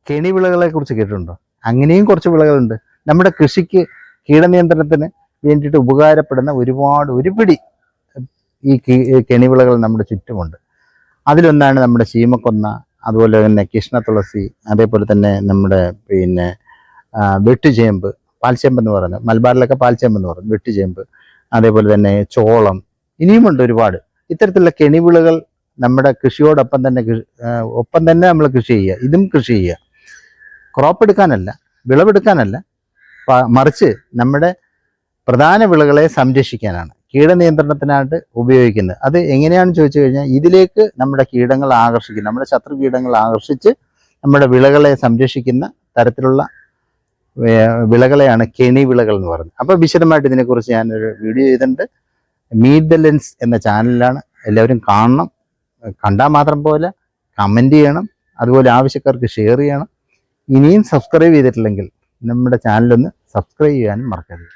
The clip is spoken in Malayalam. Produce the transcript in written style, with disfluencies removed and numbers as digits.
കെണിവിളകളെ കുറിച്ച് കേട്ടിട്ടുണ്ടോ? അങ്ങനെയും കുറച്ച് വിളകളുണ്ട്. നമ്മുടെ കൃഷിക്ക് കീടനിയന്ത്രണത്തിന് വേണ്ടിയിട്ട് ഉപകാരപ്പെടുന്ന ഒരു പിടി ഈ കെണിവിളകൾ നമ്മുടെ ചുറ്റുമുണ്ട്. അതിലൊന്നാണ് നമ്മുടെ ശീമക്കൊന്ന, അതുപോലെ തന്നെ കൃഷ്ണതുളസി, അതേപോലെ തന്നെ നമ്മുടെ വെട്ടുചേമ്പ്, പാൽച്ചേമ്പ് എന്ന് പറയുന്നത്, മലബാറിലൊക്കെ പാൽച്ചേമ്പ് എന്ന് പറയുന്നത് വെട്ടുചേമ്പ്, അതേപോലെ തന്നെ ചോളം, ഇനിയുമുണ്ട് ഒരുപാട്. ഇത്തരത്തിലുള്ള കെണിവിളകൾ നമ്മുടെ കൃഷിയോടൊപ്പം തന്നെ നമ്മൾ കൃഷി ചെയ്യുക. ഇതും കൃഷി ചെയ്യുക, ക്രോപ്പ് എടുക്കാനല്ല, വിളവെടുക്കാനല്ല, മറിച്ച് നമ്മുടെ പ്രധാന വിളകളെ സംരക്ഷിക്കാനാണ്, കീടനിയന്ത്രണത്തിനായിട്ട് ഉപയോഗിക്കുന്നത്. അത് എങ്ങനെയാണെന്ന് ചോദിച്ചു കഴിഞ്ഞാൽ, ഇതിലേക്ക് നമ്മുടെ കീടങ്ങൾ ആകർഷിക്കും, നമ്മുടെ ശത്രു കീടങ്ങൾ ആകർഷിച്ച് നമ്മുടെ വിളകളെ സംരക്ഷിക്കുന്ന തരത്തിലുള്ള വിളകളെയാണ് കെണിവിളകൾ എന്ന് പറയുന്നത്. അപ്പോൾ വിശദമായിട്ട് ഇതിനെക്കുറിച്ച് ഞാനൊരു വീഡിയോ ചെയ്തിട്ടുണ്ട്. മീറ്റ് ദ ലെൻസ് എന്ന ചാനലിലാണ്. എല്ലാവരും കാണണം. കണ്ടാൽ മാത്രം പോലെ കമൻറ്റ് ചെയ്യണം, അതുപോലെ ആവശ്യക്കാർക്ക് ഷെയർ ചെയ്യണം. ഇനിയും സബ്സ്ക്രൈബ് ചെയ്തിട്ടില്ലെങ്കിൽ നമ്മുടെ ചാനലൊന്ന് സബ്സ്ക്രൈബ് ചെയ്യാനും മറക്കരുത്.